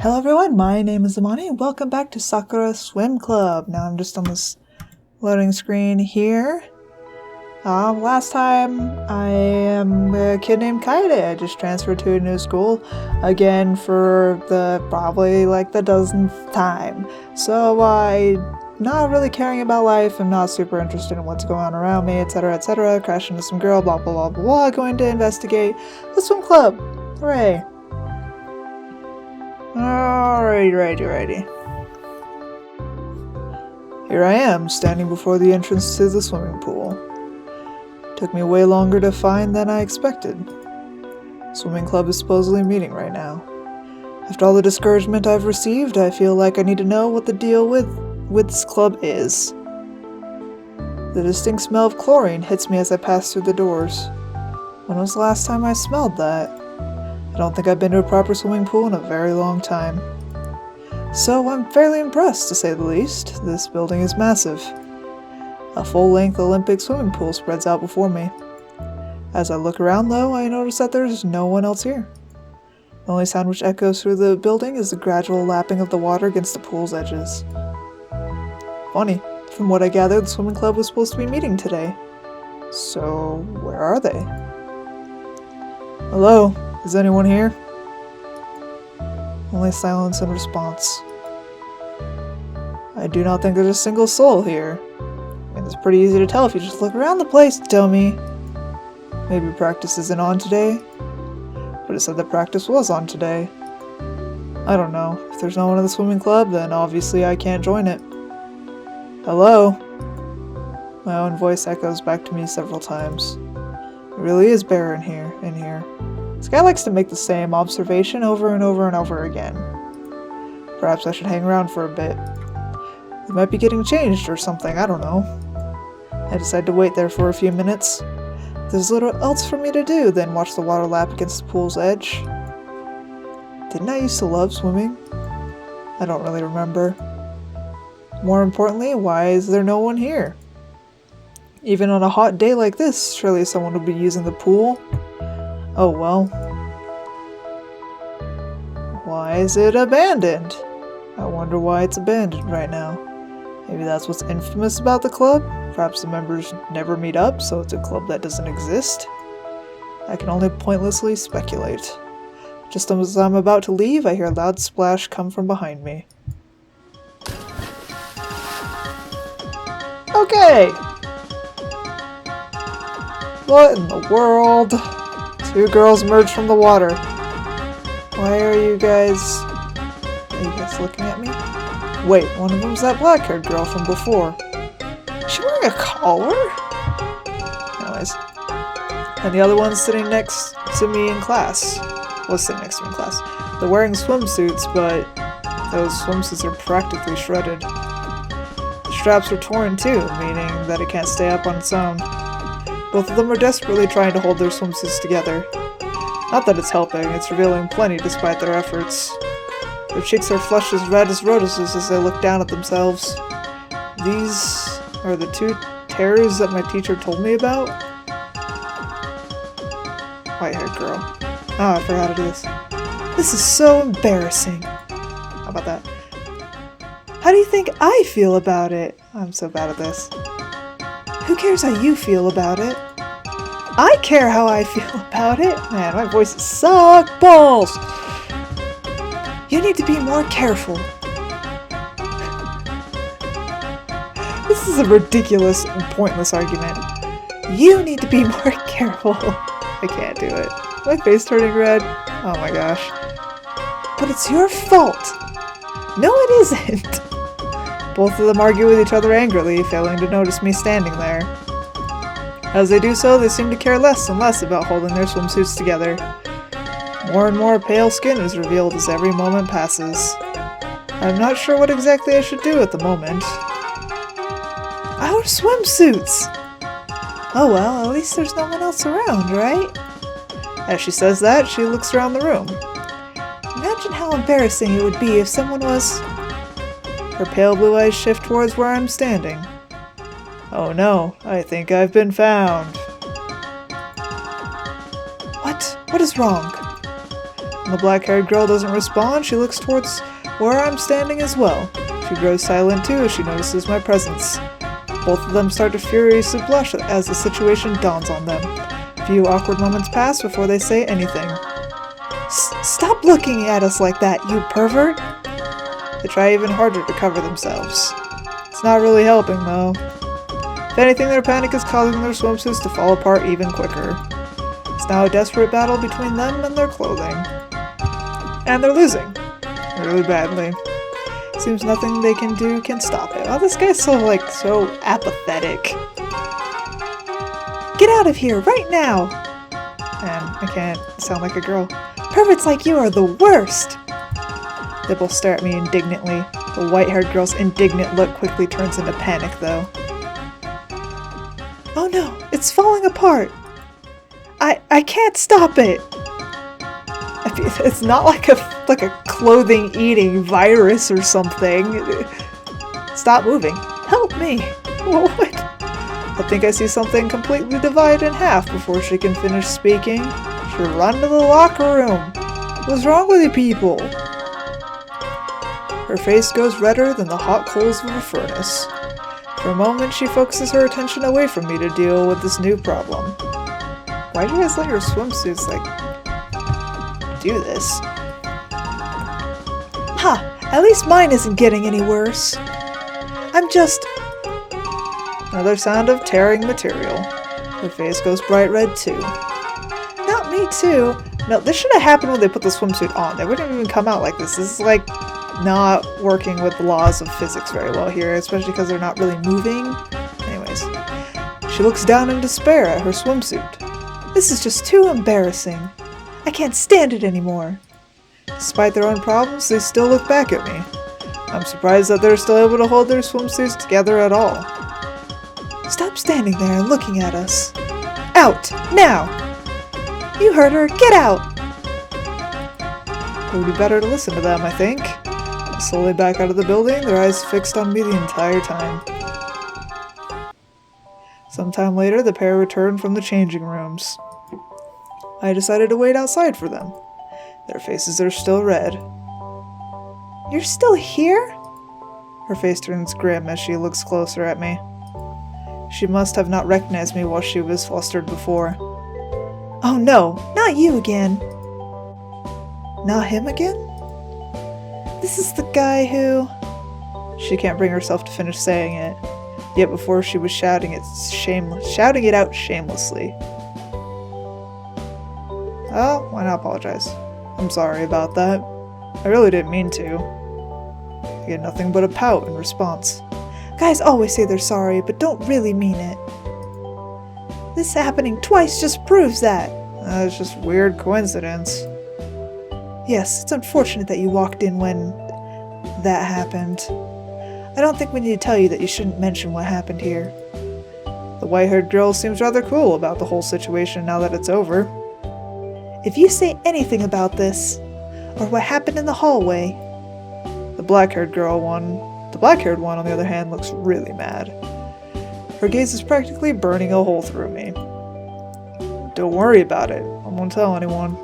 Hello everyone, my name is MAWNEE and welcome back to Sakura Swim Club. Now I'm just on this loading screen here. Last time I am a kid named Kaede. I just transferred to a new school again for probably like the dozenth time. So not really caring about life, I'm not super interested in what's going on around me, etc, etc. Crash into some girl, blah blah blah blah blah, going to investigate the swim club. Hooray! Alrighty. Here I am, standing before the entrance to the swimming pool. Took me way longer to find than I expected. Swimming club is supposedly meeting right now. After all the discouragement I've received, I feel like I need to know what the deal with this club is. The distinct smell of chlorine hits me as I pass through the doors. When was the last time I smelled that? I don't think I've been to a proper swimming pool in a very long time. So I'm fairly impressed, to say the least. This building is massive. A full-length Olympic swimming pool spreads out before me. As I look around, though, I notice that there's no one else here. The only sound which echoes through the building is the gradual lapping of the water against the pool's edges. Funny, from what I gathered, the swimming club was supposed to be meeting today. So, where are they? Hello? Is anyone here? Only silence in response. I do not think there's a single soul here. I mean, it's pretty easy to tell if you just look around the place, dummy. Maybe practice isn't on today? But it said that practice was on today. I don't know. If there's no one in the swimming club, then obviously I can't join it. Hello? My own voice echoes back to me several times. It really is bare in here. This guy likes to make the same observation over and over and over again. Perhaps I should hang around for a bit. They might be getting changed or something, I don't know. I decide to wait there for a few minutes. There's little else for me to do than watch the water lap against the pool's edge. Didn't I used to love swimming? I don't really remember. More importantly, why is there no one here? Even on a hot day like this, surely someone would be using the pool. Oh well. Why is it abandoned? I wonder why it's abandoned right now. Maybe that's what's infamous about the club? Perhaps the members never meet up, so it's a club that doesn't exist? I can only pointlessly speculate. Just as I'm about to leave, I hear a loud splash come from behind me. Okay! What in the world? Two girls emerge from the water. Why are you guys looking at me? Wait, one of them's that black-haired girl from before. Is she wearing a collar? Anyways. And the other one's sitting next to me in class. They're wearing swimsuits, but those swimsuits are practically shredded. The straps are torn too, meaning that it can't stay up on its own. Both of them are desperately trying to hold their swimsuits together. Not that it's helping, it's revealing plenty despite their efforts. Their cheeks are flushed as red as roses as they look down at themselves. These are the two terrors that my teacher told me about? White-haired girl. I forgot how to do this. This is so embarrassing. How about that? How do you think I feel about it? I'm so bad at this. Who cares how you feel about it? I care how I feel about it! Man, my voices suck balls! You need to be more careful. This is a ridiculous and pointless argument. You need to be more careful. I can't do it. My face turning red. Oh my gosh. But it's your fault. No, it isn't. Both of them argue with each other angrily, failing to notice me standing there. As they do so, they seem to care less and less about holding their swimsuits together. More and more pale skin is revealed as every moment passes. I'm not sure what exactly I should do at the moment. Our swimsuits! Oh well, at least there's no one else around, right? As she says that, she looks around the room. Imagine how embarrassing it would be if someone was... Her pale blue eyes shift towards where I'm standing. Oh no, I think I've been found. What? What is wrong? When the black-haired girl doesn't respond, she looks towards where I'm standing as well. She grows silent too as she notices my presence. Both of them start to furiously blush as the situation dawns on them. A few awkward moments pass before they say anything. Stop looking at us like that, you pervert! They try even harder to cover themselves. It's not really helping, though. If anything, their panic is causing their swimsuits to fall apart even quicker. It's now a desperate battle between them and their clothing. And they're losing. Really badly. Seems nothing they can do can stop it. Oh, this guy's so apathetic. Get out of here, right now! And I can't sound like a girl. Perverts like you are the worst! They both stare at me indignantly. The white-haired girl's indignant look quickly turns into panic, though. Oh no, it's falling apart! I can't stop it! It's not like a clothing-eating virus or something. Stop moving. Help me! What? I think I see something completely divided in half before she can finish speaking. She'll run to the locker room. What's wrong with you people? Her face goes redder than the hot coals of a furnace. For a moment, she focuses her attention away from me to deal with this new problem. Why do you guys let your swimsuits, do this? Ha! At least mine isn't getting any worse. I'm just... Another sound of tearing material. Her face goes bright red too. Not me too. No, this should have happened when they put the swimsuit on. They wouldn't even come out like this. This is not working with the laws of physics very well here, especially because they're not really moving. Anyways. She looks down in despair at her swimsuit. This is just too embarrassing. I can't stand it anymore. Despite their own problems, they still look back at me. I'm surprised that they're still able to hold their swimsuits together at all. Stop standing there and looking at us. Out! Now! You heard her! Get out! It would be better to listen to them, I think. I slowly back out of the building, their eyes fixed on me the entire time. Sometime later, the pair returned from the changing rooms. I decided to wait outside for them. Their faces are still red. You're still here? Her face turns grim as she looks closer at me. She must have not recognized me while she was flustered before. Oh no, not you again. Not him again? This is the guy who... She can't bring herself to finish saying it. Yet before she was shouting it out shamelessly. Oh, why not apologize? I'm sorry about that. I really didn't mean to. I get nothing but a pout in response. Guys always say they're sorry, but don't really mean it. This happening twice just proves that. It's just weird coincidence. Yes, it's unfortunate that you walked in when that happened. I don't think we need to tell you that you shouldn't mention what happened here. The white-haired girl seems rather cool about the whole situation now that it's over. If you say anything about this, or what happened in the hallway... The black-haired one, on the other hand, looks really mad. Her gaze is practically burning a hole through me. Don't worry about it. I won't tell anyone.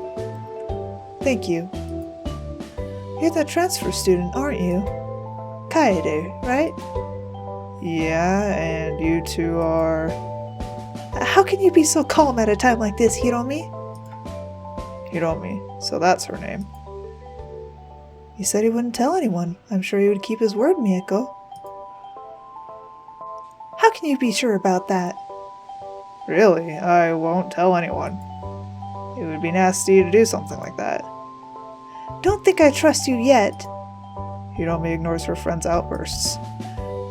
Thank you. You're that transfer student, aren't you? Kaede, right? Yeah, and you two are... How can you be so calm at a time like this, Hiromi? Hiromi, so that's her name. He said he wouldn't tell anyone. I'm sure he would keep his word, Miyako. How can you be sure about that? Really, I won't tell anyone. It would be nasty to do something like that. Don't think I trust you yet. Hiromi ignores her friend's outbursts.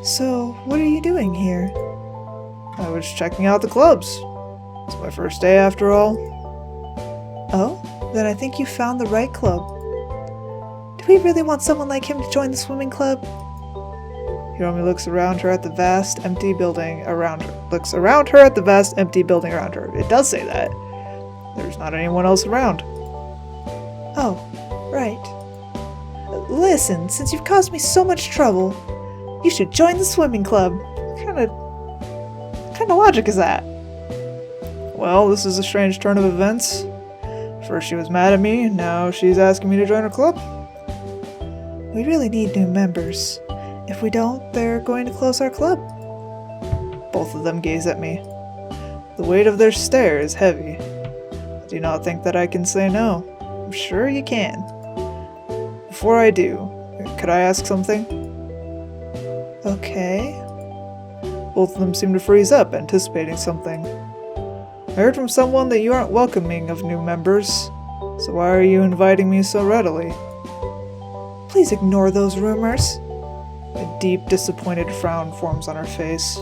So, what are you doing here? I was checking out the clubs. It's my first day after all. Oh? Then I think you found the right club. Do we really want someone like him to join the swimming club? Hiromi looks around her at the vast, empty building around her. It does say that. There's not anyone else around. Oh, right. Listen, since you've caused me so much trouble, you should join the swimming club. What kind of logic is that? Well, this is a strange turn of events. First she was mad at me, and now she's asking me to join her club. We really need new members. If we don't, they're going to close our club. Both of them gaze at me. The weight of their stare is heavy. I do not think that I can say no. I'm sure you can. Before I do, could I ask something? Okay. Both of them seem to freeze up, anticipating something. I heard from someone that you aren't welcoming of new members, so why are you inviting me so readily? Please ignore those rumors. A deep, disappointed frown forms on her face.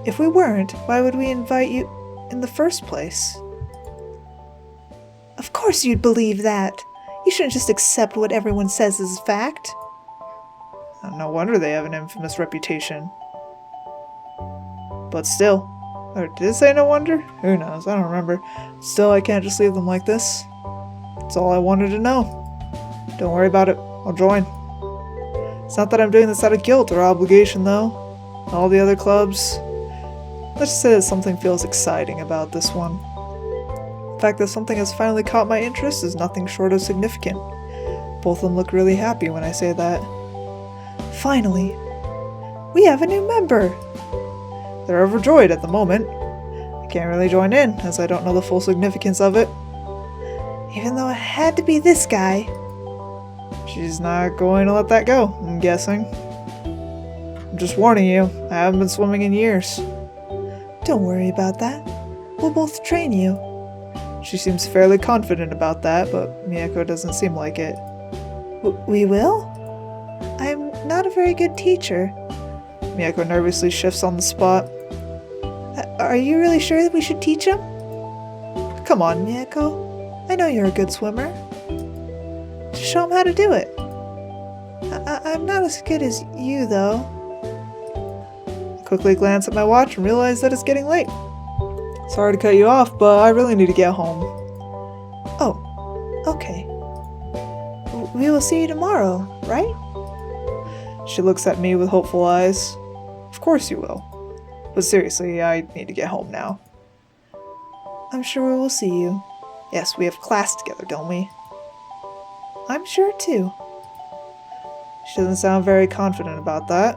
If we weren't, why would we invite you in the first place? Of course you'd believe that. You shouldn't just accept what everyone says as fact. No wonder they have an infamous reputation. But still, or did it say no wonder? Who knows, I don't remember. Still, I can't just leave them like this. That's all I wanted to know. Don't worry about it, I'll join. It's not that I'm doing this out of guilt or obligation, though. All the other clubs, let's just say that something feels exciting about this one. The fact that something has finally caught my interest is nothing short of significant. Both of them look really happy when I say that. Finally, we have a new member. They're overjoyed at the moment. I can't really join in, as I don't know the full significance of it. Even though it had to be this guy. She's not going to let that go, I'm guessing. I'm just warning you, I haven't been swimming in years. Don't worry about that. We'll both train you. She seems fairly confident about that, but Miyako doesn't seem like it. We will? I'm not a very good teacher. Miyako nervously shifts on the spot. Are you really sure that we should teach him? Come on, Miyako. I know you're a good swimmer. Just show him how to do it. I'm not as good as you, though. I quickly glance at my watch and realize that it's getting late. Sorry to cut you off, but I really need to get home. Oh, okay. We will see you tomorrow, right? She looks at me with hopeful eyes. Of course you will. But seriously, I need to get home now. I'm sure we will see you. Yes, we have class together, don't we? I'm sure too. She doesn't sound very confident about that.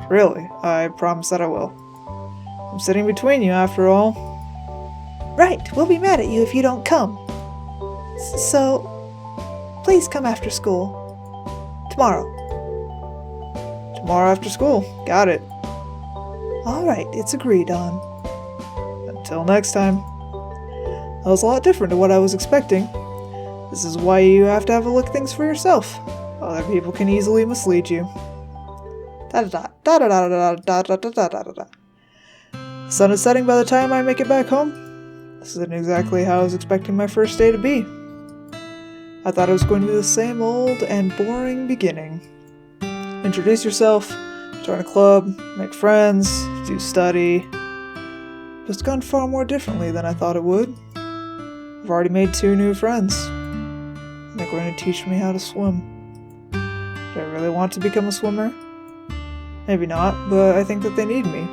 Really, I promise that I will. I'm sitting between you after all. Right, we'll be mad at you if you don't come. So, please come after school. Tomorrow. Tomorrow after school. Got it. Alright, it's agreed on. Until next time. That was a lot different to what I was expecting. This is why you have to have a look at things for yourself. Other people can easily mislead you. The sun is setting by the time I make it back home. This isn't exactly how I was expecting my first day to be. I thought it was going to be the same old and boring beginning. Introduce yourself, join a club, make friends, do study. But it's gone far more differently than I thought it would. I've already made 2 new friends. And they're going to teach me how to swim. Do I really want to become a swimmer? Maybe not, but I think that they need me.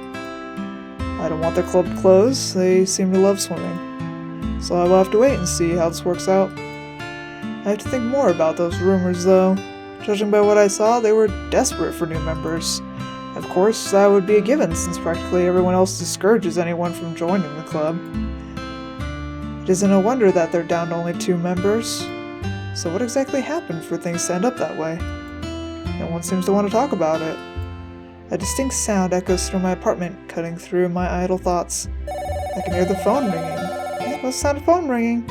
I don't want their club to close, they seem to love swimming. So I will have to wait and see how this works out. I have to think more about those rumors though. Judging by what I saw, they were desperate for new members. Of course, that would be a given since practically everyone else discourages anyone from joining the club. It isn't a wonder that they're down to only 2 members. So what exactly happened for things to end up that way? No one seems to want to talk about it. A distinct sound echoes through my apartment, cutting through my idle thoughts. I can hear the phone ringing. Yeah, that's the sound of phone ringing.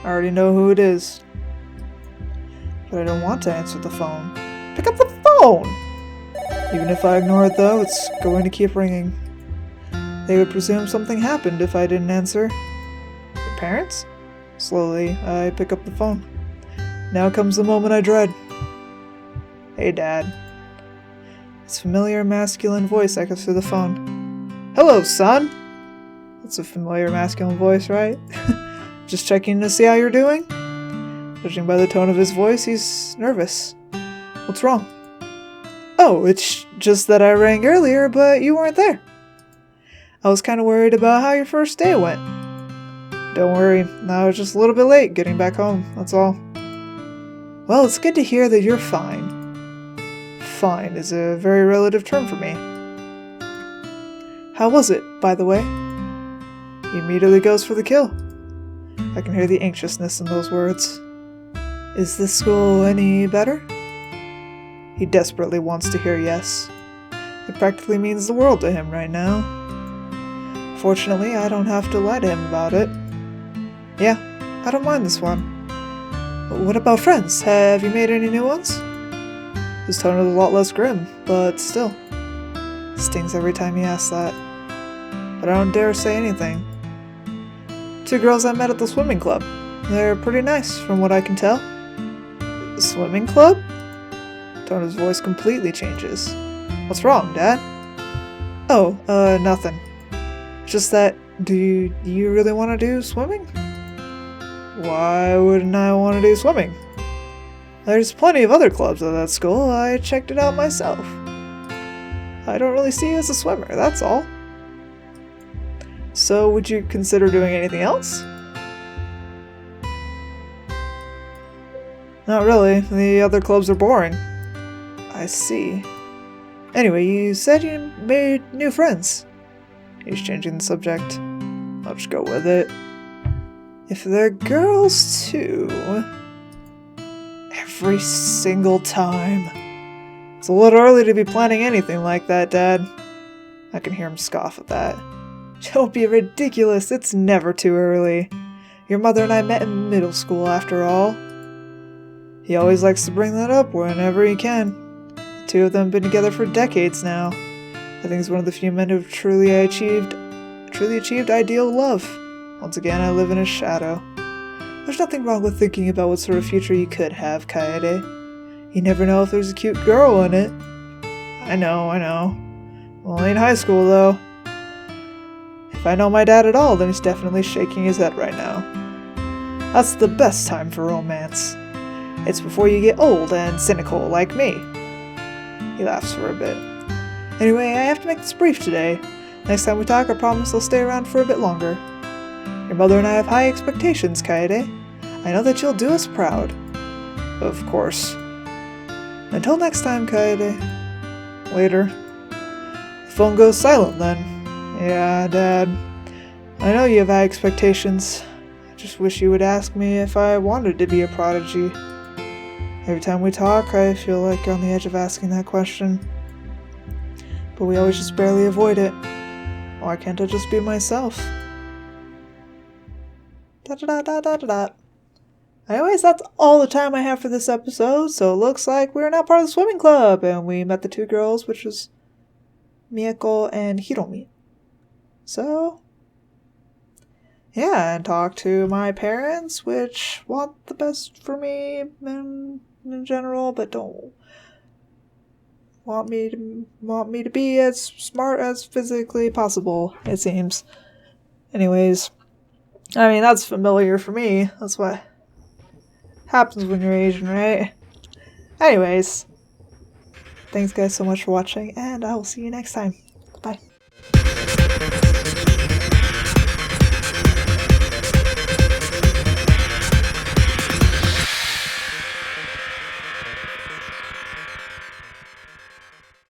I already know who it is. But I don't want to answer the phone. Pick up the phone! Even if I ignore it though, it's going to keep ringing. They would presume something happened if I didn't answer. Your parents? Slowly, I pick up the phone. Now comes the moment I dread. Hey, Dad. Its familiar masculine voice echoes through the phone. Hello, son! That's a familiar masculine voice, right? Just checking to see how you're doing? Judging by the tone of his voice, he's nervous. What's wrong? Oh, it's just that I rang earlier, but you weren't there. I was kind of worried about how your first day went. Don't worry, I was just a little bit late getting back home, that's all. Well, it's good to hear that you're fine. Fine is a very relative term for me. How was it, by the way? He immediately goes for the kill. I can hear the anxiousness in those words. Is this school any better? He desperately wants to hear yes. It practically means the world to him right now. Fortunately, I don't have to lie to him about it. Yeah, I don't mind this one. What about friends? Have you made any new ones? His tone is a lot less grim, but still. Stings every time he asks that. But I don't dare say anything. 2 girls I met at the swimming club. They're pretty nice, from what I can tell. The swimming club? Tone of his voice completely changes. What's wrong, Dad? Oh, nothing. Just that, do you really want to do swimming? Why wouldn't I want to do swimming? There's plenty of other clubs at that school. I checked it out myself. I don't really see you as a swimmer, that's all. So, would you consider doing anything else? Not really. The other clubs are boring. I see. Anyway, you said you made new friends. He's changing the subject. I'll just go with it. If they're girls too... Every single time. It's a little early to be planning anything like that, Dad. I can hear him scoff at that. Don't be ridiculous, it's never too early. Your mother and I met in middle school, after all. He always likes to bring that up whenever he can. The 2 of them have been together for decades now. I think he's one of the few men who've truly achieved ideal love. Once again, I live in his shadow. There's nothing wrong with thinking about what sort of future you could have, Kaede. You never know if there's a cute girl in it. I know. Well, in high school, though. If I know my dad at all, then he's definitely shaking his head right now. That's the best time for romance. It's before you get old and cynical like me. He laughs for a bit. Anyway, I have to make this brief today. Next time we talk, I promise I'll stay around for a bit longer. Your mother and I have high expectations, Kaede. I know that you'll do us proud. Of course. Until next time, Kaede. Later. The phone goes silent then. Yeah, Dad. I know you have high expectations. I just wish you would ask me if I wanted to be a prodigy. Every time we talk, I feel like on the edge of asking that question. But we always just barely avoid it. Why can't I just be myself? Da-da-da-da-da-da. Anyways, that's all the time I have for this episode, so it looks like we're now part of the swimming club, and we met the 2 girls, which was Miyako and Hiromi. So, yeah, and talk to my parents, which want the best for me in general, but don't want me to be as smart as physically possible, it seems. Anyways, I mean, that's familiar for me. That's what happens when you're Asian, right? Anyways, thanks guys so much for watching, and I will see you next time. Bye.